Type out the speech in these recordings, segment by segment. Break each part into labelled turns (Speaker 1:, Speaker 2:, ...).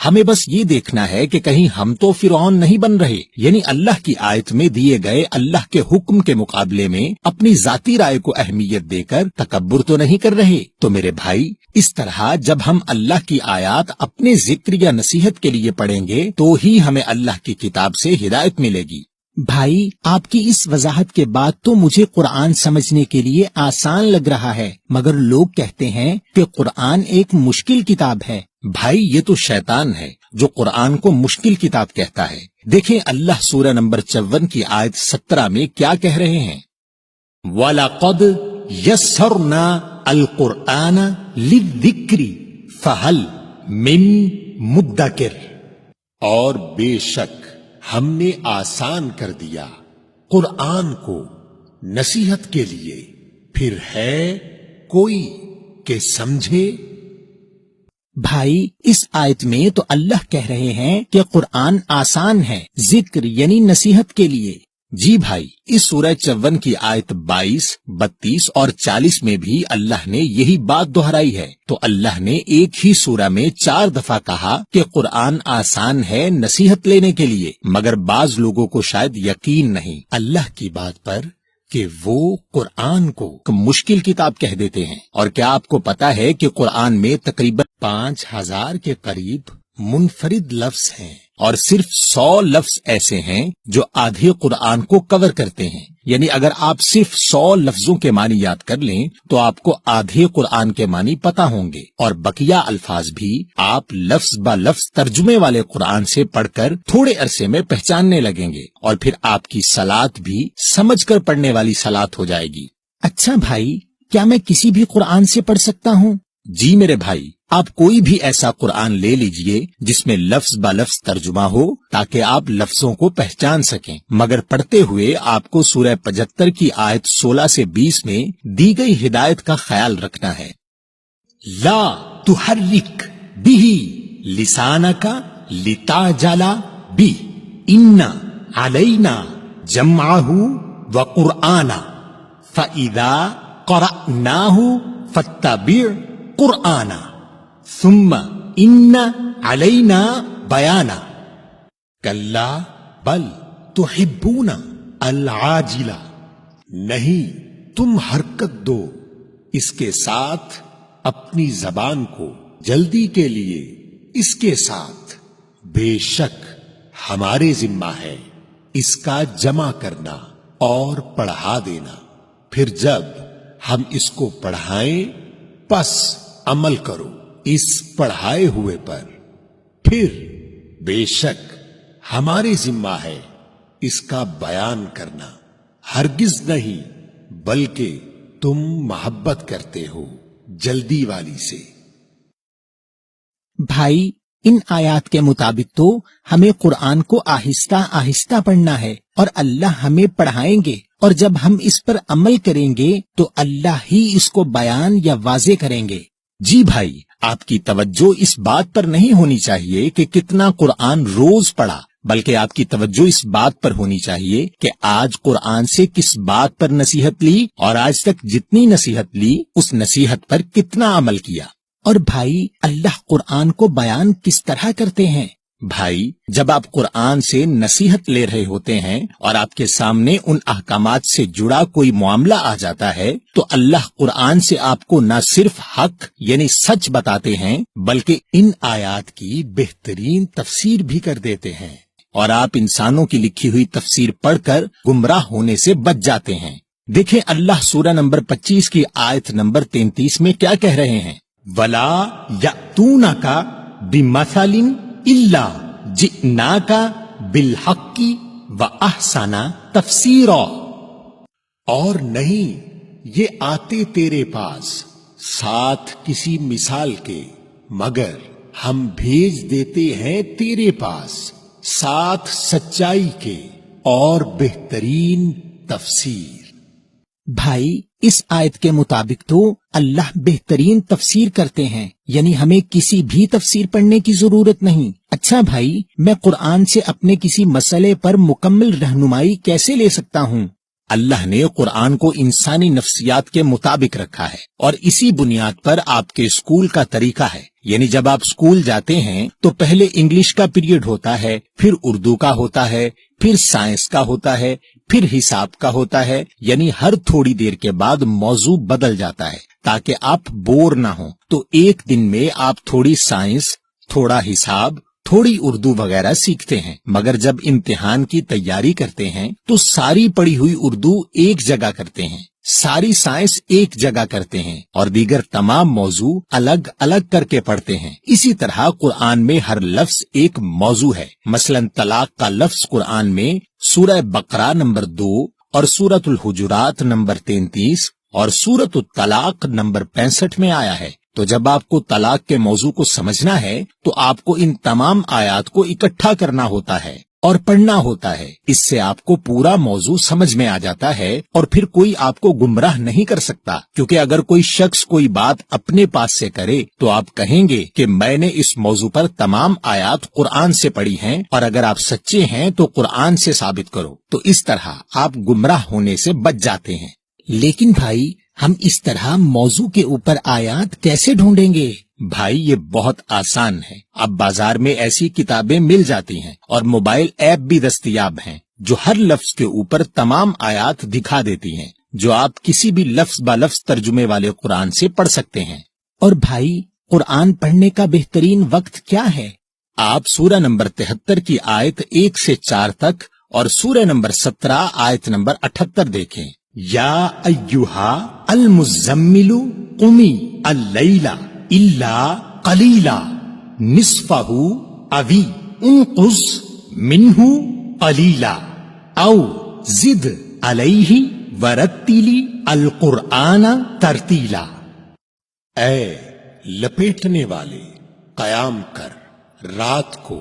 Speaker 1: ہمیں بس یہ دیکھنا ہے کہ کہیں ہم تو فرعون نہیں بن رہے، یعنی اللہ کی آیت میں دیے گئے اللہ کے حکم کے مقابلے میں اپنی ذاتی رائے کو اہمیت دے کر تکبر تو نہیں کر رہے۔ تو میرے بھائی، اس طرح جب ہم اللہ کی آیات اپنے ذکر یا نصیحت کے لیے پڑھیں گے تو ہی ہمیں اللہ کی کتاب سے ہدایت ملے گی۔
Speaker 2: بھائی، آپ کی اس وضاحت کے بعد تو مجھے قرآن سمجھنے کے لیے آسان لگ رہا ہے، مگر لوگ کہتے ہیں کہ قرآن ایک مشکل کتاب ہے۔
Speaker 1: بھائی، یہ تو شیطان ہے جو قرآن کو مشکل کتاب کہتا ہے۔ دیکھیں اللہ سورہ نمبر 54 کی آیت 17 میں کیا کہہ رہے ہیں، وَلَقَدْ يَسَّرْنَا الْقُرْآنَ لِلذِّكْرِ فَهَلْ مِن مُدَّكِرٍ، اور بے شک ہم نے آسان کر دیا قرآن کو نصیحت کے لیے، پھر ہے کوئی کہ سمجھے۔
Speaker 2: بھائی، اس آیت میں تو اللہ کہہ رہے ہیں کہ قرآن آسان ہے ذکر یعنی نصیحت کے لیے۔
Speaker 1: جی بھائی، اس سورہ 54 کی آیت 22، 32 اور 40 میں بھی اللہ نے یہی بات دہرائی ہے۔ تو اللہ نے ایک ہی سورہ میں 4 دفعہ کہا کہ قرآن آسان ہے نصیحت لینے کے لیے، مگر بعض لوگوں کو شاید یقین نہیں اللہ کی بات پر کہ وہ قرآن کو مشکل کتاب کہہ دیتے ہیں۔ اور کیا آپ کو پتا ہے کہ قرآن میں تقریباً 5000 کے قریب منفرد لفظ ہیں، اور صرف 100 لفظ ایسے ہیں جو آدھے قرآن کو کور کرتے ہیں۔ یعنی اگر آپ صرف 100 لفظوں کے معنی یاد کر لیں تو آپ کو آدھے قرآن کے معنی پتہ ہوں گے، اور بقیہ الفاظ بھی آپ لفظ با لفظ ترجمے والے قرآن سے پڑھ کر تھوڑے عرصے میں پہچاننے لگیں گے، اور پھر آپ کی صلاۃ بھی سمجھ کر پڑھنے والی صلاۃ ہو جائے گی۔
Speaker 2: اچھا بھائی، کیا میں کسی بھی قرآن سے پڑھ سکتا ہوں؟
Speaker 1: جی میرے بھائی، آپ کوئی بھی ایسا قرآن لے لیجئے جس میں لفظ با لفظ ترجمہ ہو تاکہ آپ لفظوں کو پہچان سکیں، مگر پڑھتے ہوئے آپ کو سورہ 75 کی آیت 16 سے 20 میں دی گئی ہدایت کا خیال رکھنا ہے، لا تحرک بہ لسانک لتعجل بہ ان علینا جمعہ وقرآنہ فإذا قرأناہ فاتبع قرآنہ ثم ان علینا بیانا کلا بل تحبون العاجلہ، نہیں تم حرکت دو اس کے ساتھ اپنی زبان کو جلدی کے لیے، اس کے ساتھ بے شک ہمارے ذمہ ہے اس کا جمع کرنا اور پڑھا دینا، پھر جب ہم اس کو پڑھائیں پس عمل کرو اس پڑھائے ہوئے پر، پھر بے شک ہمارے ذمہ ہے اس کا بیان کرنا، ہرگز نہیں بلکہ تم محبت کرتے ہو جلدی والی سے۔
Speaker 2: بھائی، ان آیات کے مطابق تو ہمیں قرآن کو آہستہ آہستہ پڑھنا ہے، اور اللہ ہمیں پڑھائیں گے، اور جب ہم اس پر عمل کریں گے تو اللہ ہی اس کو بیان یا واضح کریں گے۔
Speaker 1: جی بھائی، آپ کی توجہ اس بات پر نہیں ہونی چاہیے کہ کتنا قرآن روز پڑھا، بلکہ آپ کی توجہ اس بات پر ہونی چاہیے کہ آج قرآن سے کس بات پر نصیحت لی، اور آج تک جتنی نصیحت لی اس نصیحت پر کتنا عمل کیا۔
Speaker 2: اور بھائی، اللہ قرآن کو بیان کس طرح کرتے ہیں؟
Speaker 1: بھائی، جب آپ قرآن سے نصیحت لے رہے ہوتے ہیں اور آپ کے سامنے ان احکامات سے جڑا کوئی معاملہ آ جاتا ہے تو اللہ قرآن سے آپ کو نہ صرف حق یعنی سچ بتاتے ہیں بلکہ ان آیات کی بہترین تفسیر بھی کر دیتے ہیں، اور آپ انسانوں کی لکھی ہوئی تفسیر پڑھ کر گمراہ ہونے سے بچ جاتے ہیں۔ دیکھیں اللہ سورہ نمبر 25 کی آیت نمبر 33 میں کیا کہہ رہے ہیں، وَلَا يَأْتُونَكَ بِمَثَلٍ إِلَّا جِئْنَاكَ بِالْحَقِّ وَأَحْسَنَ تَفْسِيرًا، اور نہیں یہ آتے تیرے پاس ساتھ کسی مثال کے، مگر ہم بھیج دیتے ہیں تیرے پاس ساتھ سچائی کے اور بہترین تفسیر۔
Speaker 2: بھائی، اس آیت کے مطابق تو اللہ بہترین تفسیر کرتے ہیں، یعنی ہمیں کسی بھی تفسیر پڑھنے کی ضرورت نہیں۔ اچھا بھائی، میں قرآن سے اپنے کسی مسئلے پر مکمل رہنمائی کیسے لے سکتا ہوں؟
Speaker 1: اللہ نے قرآن کو انسانی نفسیات کے مطابق رکھا ہے اور اسی بنیاد پر آپ کے اسکول کا طریقہ ہے. یعنی جب آپ اسکول جاتے ہیں تو پہلے انگلش کا پیریڈ ہوتا ہے، پھر اردو کا ہوتا ہے، پھر سائنس کا ہوتا ہے، پھر حساب کا ہوتا ہے. یعنی ہر تھوڑی دیر کے بعد موضوع بدل جاتا ہے تاکہ آپ بور نہ ہوں. تو ایک دن میں آپ تھوڑی سائنس، تھوڑا حساب، تھوڑی اردو وغیرہ سیکھتے ہیں. مگر جب امتحان کی تیاری کرتے ہیں تو ساری پڑھی ہوئی اردو ایک جگہ کرتے ہیں، ساری سائنس ایک جگہ کرتے ہیں اور دیگر تمام موضوع الگ الگ کر کے پڑھتے ہیں. اسی طرح قرآن میں ہر لفظ ایک موضوع ہے. مثلا طلاق کا لفظ قرآن میں سورہ بقرہ نمبر 2 اور سورۃ الحجرات نمبر 33 اور سورۃ الطلاق نمبر 65 میں آیا ہے. تو جب آپ کو طلاق کے موضوع کو سمجھنا ہے تو آپ کو ان تمام آیات کو اکٹھا کرنا ہوتا ہے اور پڑھنا ہوتا ہے. اس سے آپ کو پورا موضوع سمجھ میں آ جاتا ہے اور پھر کوئی آپ کو گمراہ نہیں کر سکتا. کیونکہ اگر کوئی شخص کوئی بات اپنے پاس سے کرے تو آپ کہیں گے کہ میں نے اس موضوع پر تمام آیات قرآن سے پڑھی ہیں، اور اگر آپ سچے ہیں تو قرآن سے ثابت کرو. تو اس طرح آپ گمراہ ہونے سے بچ جاتے ہیں.
Speaker 2: لیکن بھائی ہم اس طرح موضوع کے اوپر آیات کیسے ڈھونڈیں گے؟
Speaker 1: بھائی یہ بہت آسان ہے. اب بازار میں ایسی کتابیں مل جاتی ہیں اور موبائل ایپ بھی دستیاب ہیں جو ہر لفظ کے اوپر تمام آیات دکھا دیتی ہیں، جو آپ کسی بھی لفظ با لفظ ترجمے والے قرآن سے پڑھ سکتے ہیں.
Speaker 2: اور بھائی قرآن پڑھنے کا بہترین وقت کیا ہے؟
Speaker 1: آپ سورہ نمبر 73 کی آیت 1 سے 4 تک اور سورہ نمبر 17 آیت نمبر 78 دیکھیں. یا ایہا المزمل قمی اللیل الا قلیلا نصفہ اوی انقص منہ قلیلا او زد علیہ ورتلی القرآن ترتیلا. اے لپیٹنے والے، قیام کر رات کو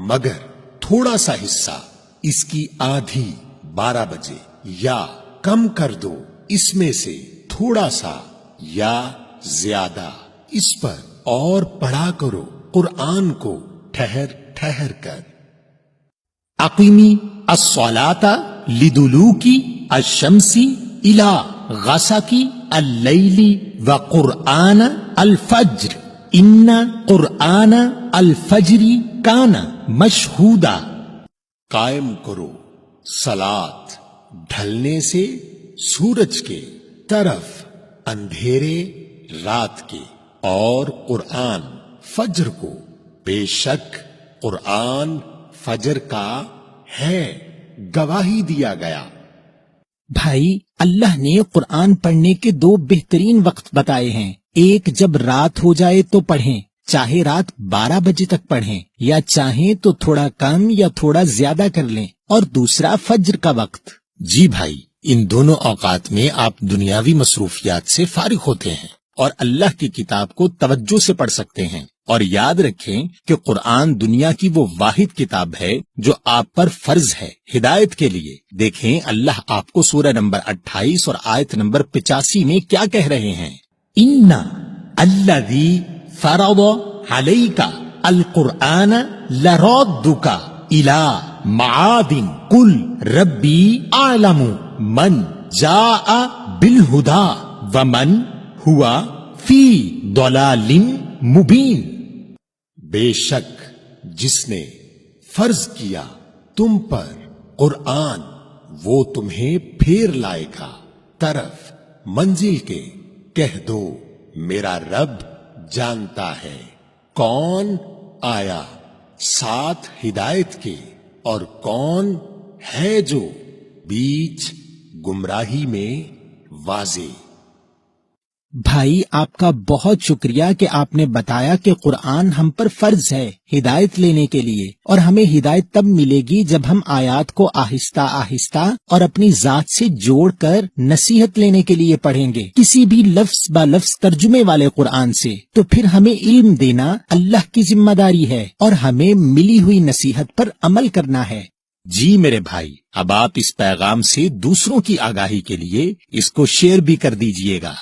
Speaker 1: مگر تھوڑا سا حصہ، اس کی آدھی 12 بجے، یا کم کر دو اس میں سے تھوڑا سا یا زیادہ، اس پر اور پڑھا کرو قرآن کو ٹھہر ٹھہر کر.
Speaker 2: اقیمی الصلاۃ لدلوک الشمس الی غسق اللیل وقرآن الفجر ان قرآن الفجر کان مشہودا.
Speaker 1: قائم کرو صلاۃ ڈھلنے سے سورج کے طرف اندھیرے رات کے، اور قرآن فجر کو، بے شک قرآن فجر کا ہے گواہی دیا گیا.
Speaker 2: بھائی اللہ نے قرآن پڑھنے کے 2 بہترین وقت بتائے ہیں. ایک جب رات ہو جائے تو پڑھیں، چاہے رات 12 بجے تک پڑھیں یا چاہیں تو تھوڑا کم یا تھوڑا زیادہ کر لیں، اور دوسرا فجر کا وقت.
Speaker 1: جی بھائی، ان دونوں اوقات میں آپ دنیاوی مصروفیات سے فارغ ہوتے ہیں اور اللہ کی کتاب کو توجہ سے پڑھ سکتے ہیں. اور یاد رکھیں کہ قرآن دنیا کی وہ واحد کتاب ہے جو آپ پر فرض ہے ہدایت کے لیے. دیکھیں اللہ آپ کو سورہ نمبر 28 اور آیت نمبر 85 میں کیا کہہ رہے ہیں.
Speaker 2: ان الذی فرض علیک القرآن لرادک الی معاد قل ربی اعلم من جاء بالہدی ومن ہوا فی ضلال مبین.
Speaker 1: بے شک جس نے فرض کیا تم پر قرآن، وہ تمہیں پھیر لائے گا طرف منزل کے. کہہ دو میرا رب جانتا ہے کون آیا ساتھ ہدایت کے اور کون ہے جو بیچ گمراہی میں واضح.
Speaker 2: بھائی آپ کا بہت شکریہ کہ آپ نے بتایا کہ قرآن ہم پر فرض ہے ہدایت لینے کے لیے، اور ہمیں ہدایت تب ملے گی جب ہم آیات کو آہستہ آہستہ اور اپنی ذات سے جوڑ کر نصیحت لینے کے لیے پڑھیں گے کسی بھی لفظ با لفظ ترجمے والے قرآن سے. تو پھر ہمیں علم دینا اللہ کی ذمہ داری ہے اور ہمیں ملی ہوئی نصیحت پر عمل کرنا ہے.
Speaker 1: جی میرے بھائی، اب آپ اس پیغام سے دوسروں کی آگاہی کے لیے اس کو شیئر بھی کر دیجئے گا.